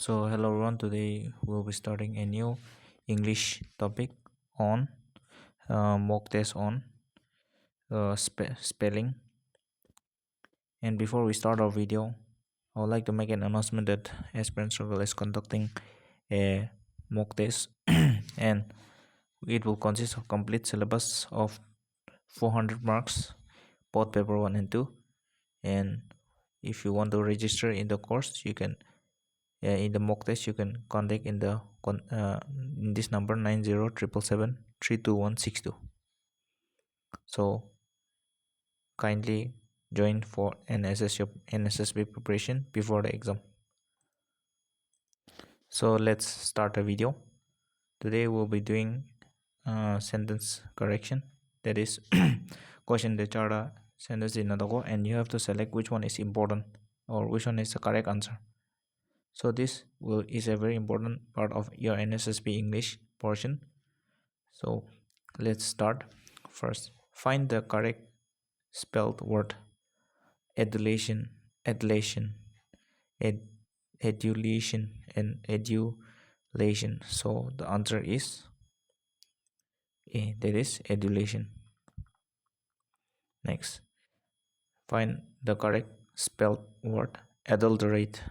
So hello everyone, today we'll be starting a new English topic on mock test on spelling. And before we start our video, I would like to make an announcement that Aspirant Circle is conducting a mock test and it will consist of complete syllabus of 400 marks, both paper 1 and 2. And if you want to register in the course, you can in the mock test you can contact in this number 9077732162. So kindly join for NSSB preparation before the exam. So let's start a video. Today we'll be doing sentence correction, that is question the chara sentence in another, and you have to select which one is important or which one is the correct answer. So this is a very important part of your NSSB English portion. So let's start. First, find the correct spelled word. Adulation, adulation, adulation, and adulation. So the answer is A, that is adulation. Next, find the correct spelled word. Adulterate,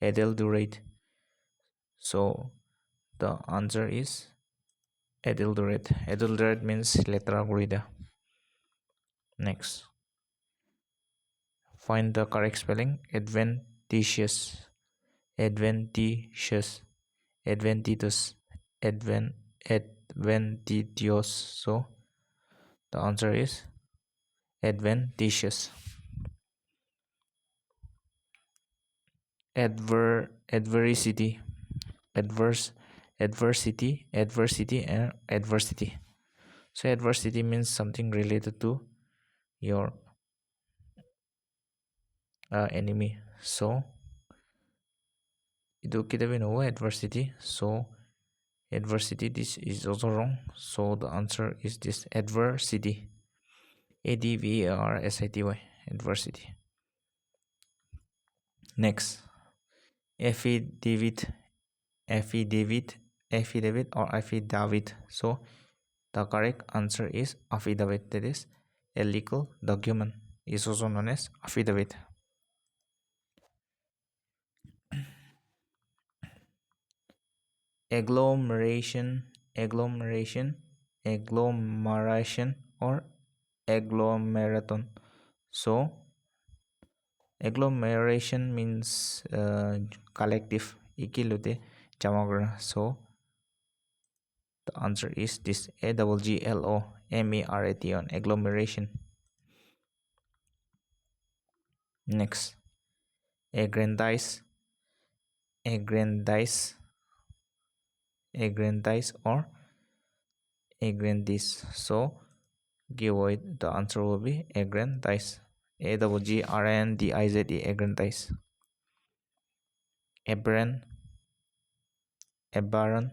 adulterate. So the answer is adulterate. Adulterate means letra grida. Next, find the correct spelling. Adventitious, adventitious, adventitious, adventitious. So the answer is adventitious. Adversity, adversity, and adversity. So adversity means something related to your enemy. So itu kita know adversity. So adversity, this is also wrong. So the answer is this, adversity. Adversity, adversity. Next, affidavit, affidavit or affidavit. So the correct answer is affidavit, that is a legal document is also known as affidavit. Agglomeration, agglomeration, agglomeration or agglomeraton. So agglomeration means collective ikilute jamagara. So the answer is this, agglomeration, agglomeration. Next, aggrandize, aggrandize, aggrandize or aggrandize. So give it, the answer will be aggrandize, agrandize, aggrandize. Aberrant, aberrant,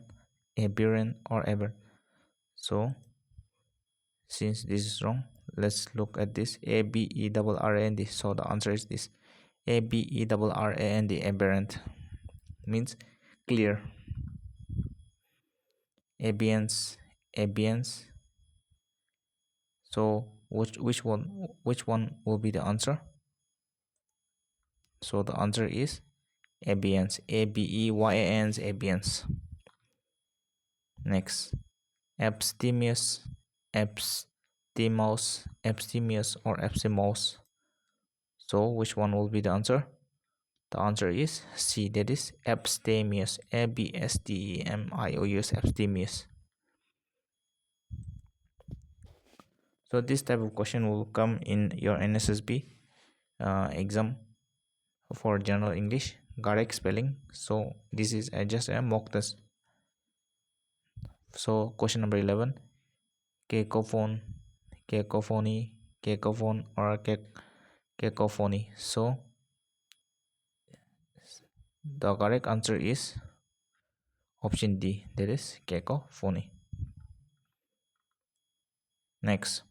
aberrant or aberrant. So since this is wrong, let's look at this, aberrand. So the answer is this, aberrand, aberrant means clear. Abeyance, abeyance. So which one will be the answer? So the answer is abeyance, abeyance, abeyance. Next, abstemious, abstemious, abstemious or abstemious. So which one will be the answer? The answer is C, that is abstemious, abstemious, abstemious. So this type of question will come in your NSSB exam for general English, correct spelling. So this is just a mock test. So question number 11, cacophone, cacophony, cacophone or cacophony. So the correct answer is option D, that is cacophony. Next,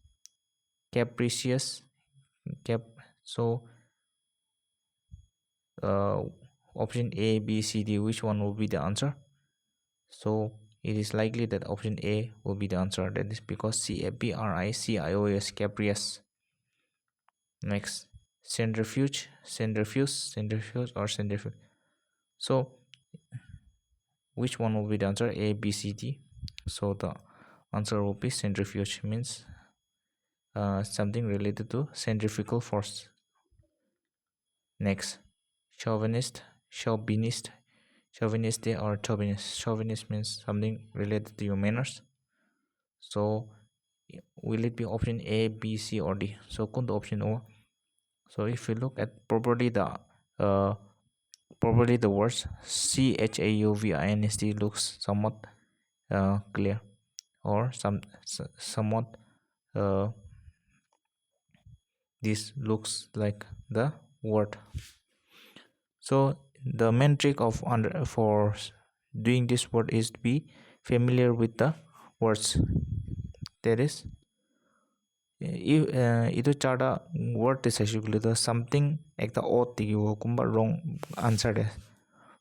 capricious, so option A, B, C, D, which one will be the answer? So it is likely that option A will be the answer. That is because CAPRICIOS, capricious. Next, centrifuge or centrifuge. So which one will be the answer? A, B, C, D. So the answer will be centrifuge, means something related to centrifugal force. Next, chauvinist or chauvinist. Chauvinist means something related to your manners. So will it be option A, B, C, or D? So kun the option O. So if you look at properly the words CHAUVINST looks somewhat clear, or somewhat this looks like the word. So the main trick of for doing this word is to be familiar with the words. That is, itu charta word is actually the something like the odd kumba wrong answer de.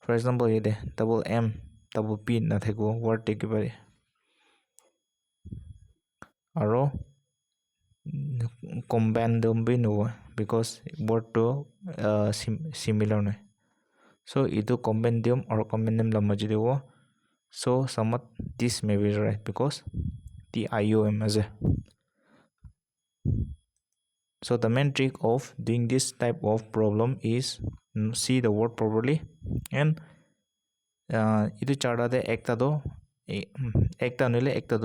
For example, ये double M double P na theko word take bare. Aro combine them be no because word to similar no. So itu compendium or compendium lama jadi wo. So somewhat this may be right because the IOM as a. So the main trick of doing this type of problem is see the word properly and itu charta de ekta do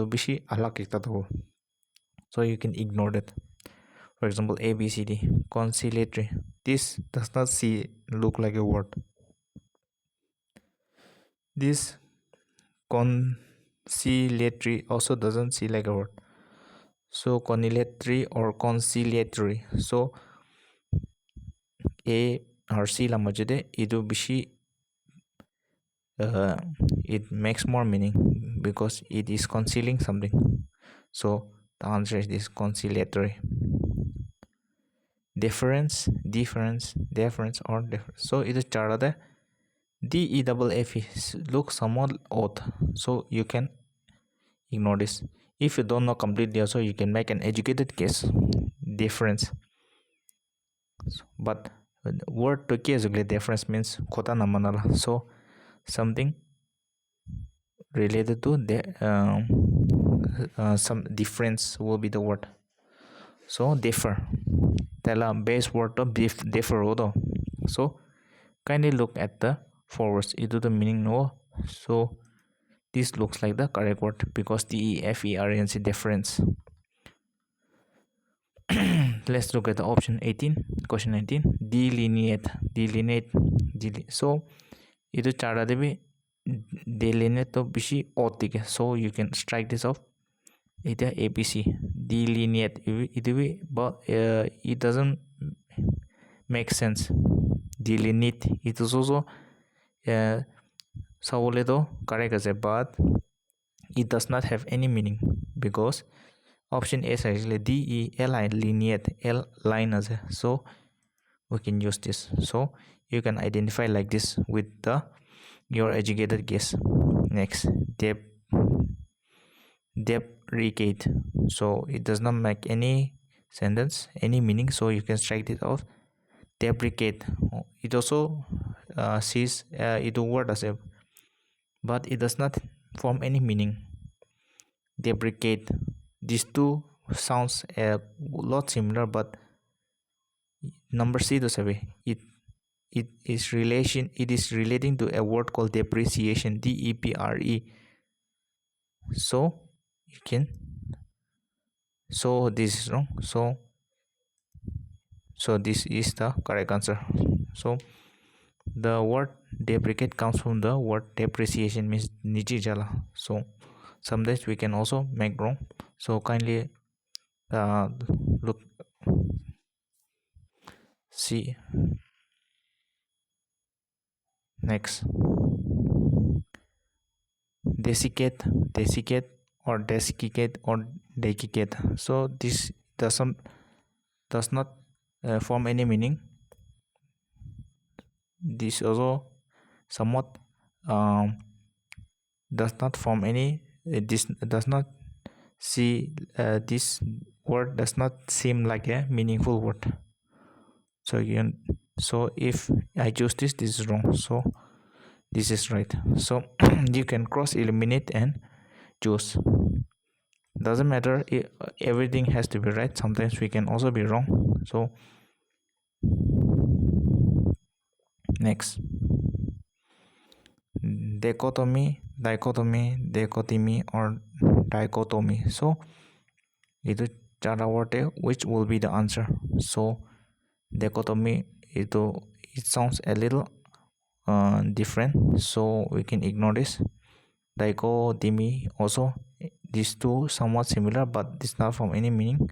bishi alak ekta do. So you can ignore that. For example, A, B, C, D, conciliatory. This does not look like a word. This conciliatory also doesn't see like a word. So conciliatory or conciliatory. So A or C la majede idu bishi it makes more meaning because it is concealing something. So the answer is this conciliatory. Difference or difference. So it is charada DEFF looks somewhat odd, so you can ignore this. If you don't know completely also, you can make an educated guess. Difference, but word to case difference means kota namanala. So something related to the some difference will be the word. So differ tela base word to differ odo. So kindly look at the forwards into the meaning no. So this looks like the correct word because DEFERENC difference. Let's look at the option 18, question 19. Delineate. So itu chara debi delineate to bishi otige. So you can strike this off. It ABC delineate. But it doesn't make sense. Delineate. It is also Sauledo correct as a, but it does not have any meaning because option A is actually delineate L line as a. So we can use this. So you can identify like this with the your educated guess. Next, deprecate. So it does not make any sentence, any meaning. So you can strike it off. Deprecate. It also sees it word as a, but it does not form any meaning. Deprecate. These two sounds a lot similar, but number C to say it is relating to a word called depreciation, DEPRE. So you can, so this is wrong. So this is the correct answer. So the word deprecate comes from the word depreciation, means niji jala. So sometimes we can also make wrong. So kindly look, see. Next, desiccate or desiccate or desiccate. So this does not form any meaning. This also somewhat does not form any this does not see this word does not seem like a meaningful word. So so if I choose this is wrong, so this is right. So you can cross eliminate and choose. Doesn't matter if everything has to be right, sometimes we can also be wrong. So next, dichotomy, or dichotomy. So itu cara word which will be the answer. So dichotomy it sounds a little different, so we can ignore this. Dichotomy also, these two somewhat similar but this not from any meaning.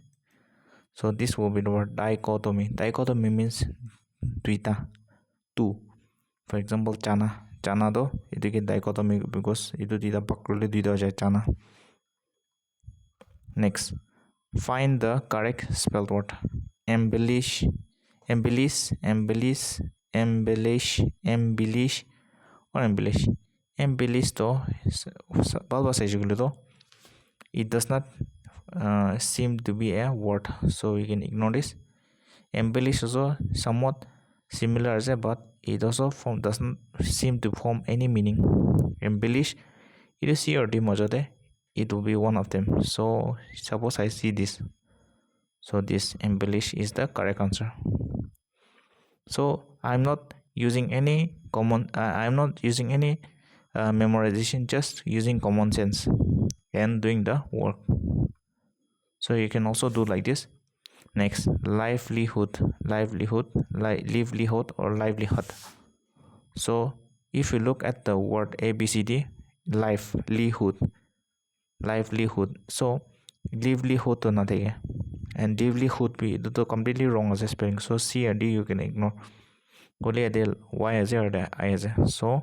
So this will be the word dichotomy. Dichotomy means duita, two. For example, chana do itu ke dichotomy because itu tidak pakruli duita aja chana. Next, find the correct spelled word. Embellish, embellish, embellish, embellish, embellish, or embellish. Embellish to balbasa to it does not seem to be a word, so we can ignore this. Embellish also somewhat similar as a, but it also doesn't seem to form any meaning. Embellish, it is C or D majode, it will be one of them. So suppose I see this, so this embellish is the correct answer. So I'm not using any memorization, just using common sense and doing the work. So you can also do like this. Next, livelihood or livelihood. So if you look at the word ABCD, livelihood, so livelihood to nothing, and livelihood be to completely wrong as a spelling. So C and D you can ignore. Only the Y as or the I as. So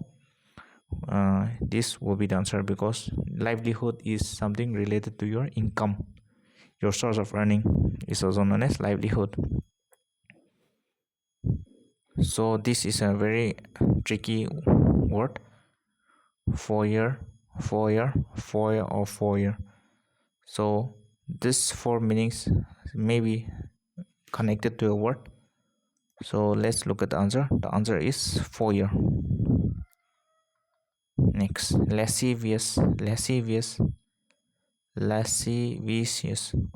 this will be the answer, because livelihood is something related to your income. Your source of earning is also known as livelihood. So this is a very tricky word. 4 year. So this 4 meanings may be connected to a word. So let's look at the answer. The answer is 4 year. Next, lascivious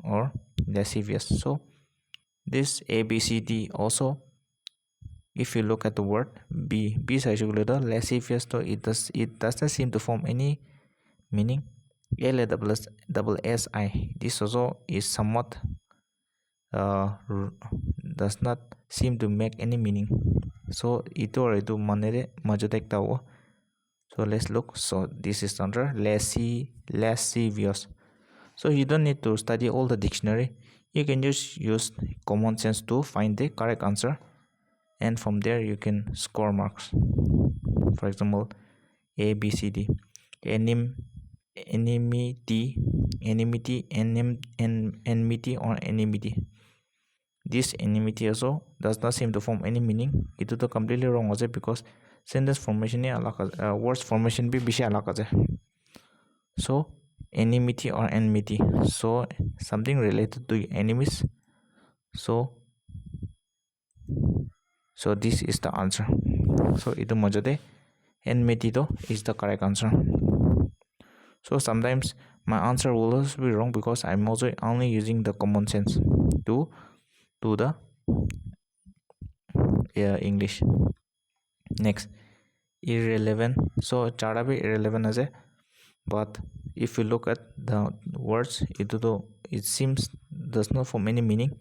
or lascivious. So this ABCD also, if you look at the word B sajuguledo lascivious, so it doesn't seem to form any meaning. Double SI, this also is somewhat does not seem to make any meaning. So itu or itu manere majotek tahu. So let's look. So this is under lascivious. So you don't need to study all the dictionary. You can just use common sense to find the correct answer, and from there you can score marks. For example, A, B, C, D. Enmity, or enmity. This enmity also does not seem to form any meaning. It is completely wrong also, because sentence formation words formation be bishi alaka. So enmity or enmity, so something related to enemies. So this is the answer. So itu majode enmity though is the correct answer. So sometimes my answer will also be wrong, because I'm also only using the common sense to do the English. Next, irrelevant. So chara be irrelevant as a, but if you look at the words, it seems does not form any meaning.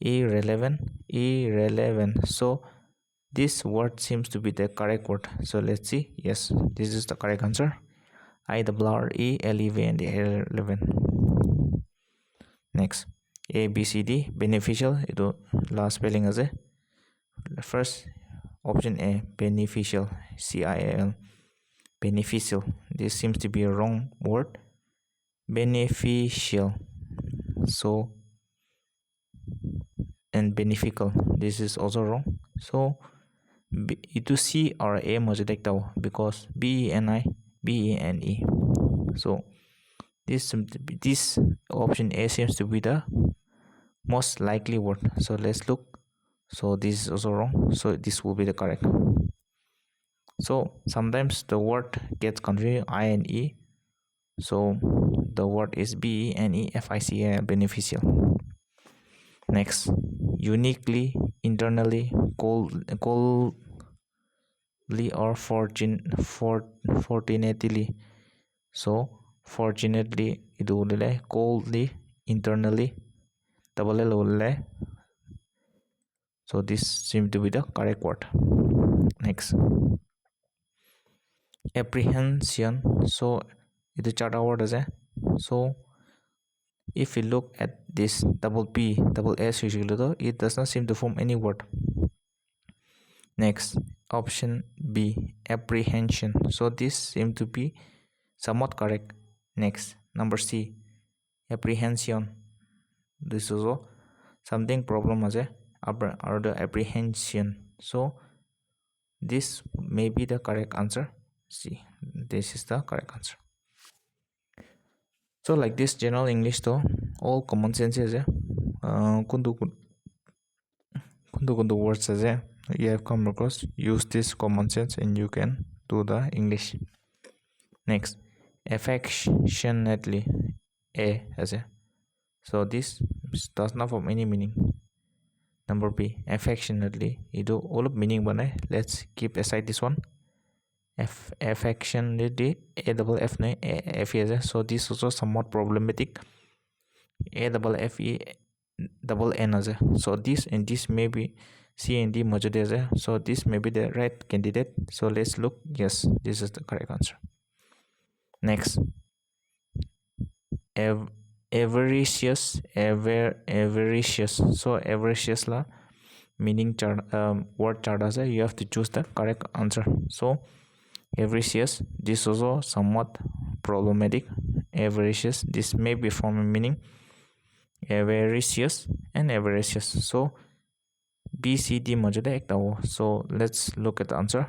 Irrelevant. So this word seems to be the correct word. So let's see. Yes, this is the correct answer. IRRELEVANT, irrelevant. Next, ABCD, beneficial. Itu last spelling as a first option A, beneficial, CIL, beneficial. This seems to be a wrong word. Beneficial. So and beneficial, this is also wrong. So itu C or A mo select tau because BENE. So this option A seems to be the most likely word. So let's look. So this is also wrong. So this will be the correct. So sometimes the word gets confused I and E. So the word is BENEFICA, beneficial. Next, uniquely, internally, coldly or fortunately. So fortunately itu ulile coldly, internally, double L ulile. So this seems to be the correct word. Next, apprehension. So itu charta word is. So if we look at this double P, double S, it does not seem to form any word. Next, option B, apprehension. So this seems to be somewhat correct. Next, number C, apprehension. This is also something problem as a or the apprehension. So this may be the correct answer. C, this is the correct answer. So like this general English though, all common sense is kundu words as you have come across, use this common sense and you can do the English. Next, affectionately, A as a. So this does not form any meaning. Number B, affectionately, itu all of meaning banai. Let's keep aside this one. Affectionately, A double F ne F as a. So this also somewhat problematic. A double F E double N as a. So this and this may be C and D merged as a. So this may be the right candidate. So let's look. Yes, this is the correct answer. Next, avaricious. So avaricious la meaning word chart as you have to choose the correct answer. So avaricious, this also somewhat problematic. Avaricious, this may be from a meaning avaricious and avaricious. So B C D mojuda ekta ho. So let's look at the answer.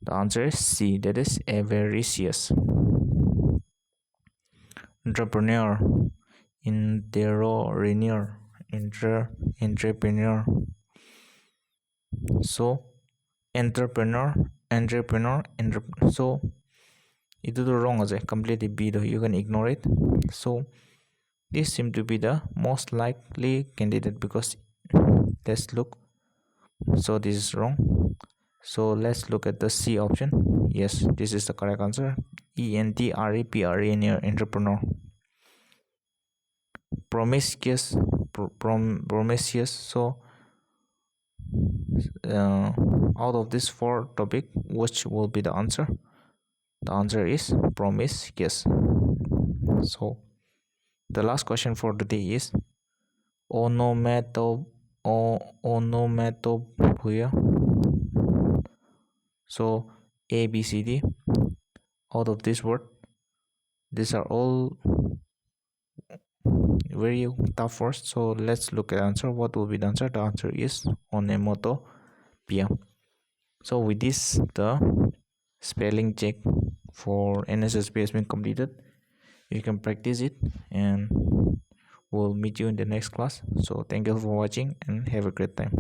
The answer is C, that is avaricious. Entrepreneur, entrepreneur. So entrepreneur. So itu the wrong as a completely B though, you can ignore it. So this seems to be the most likely candidate because let's look. So this is wrong. So let's look at the C option. Yes, this is the correct answer. Entrepreneur, entrepreneur. Promiscuous. So out of this four topic, which will be the answer? The answer is promiscuous. So the last question for today is onomatopoeia. So A, B, C, D. Out of this word, these are all very tough words. So let's look at the answer. What will be the answer? The answer is onomatopoeia. So with this, the spelling check for NSSB has been completed. You can practice it and we'll meet you in the next class. So thank you for watching and have a great time.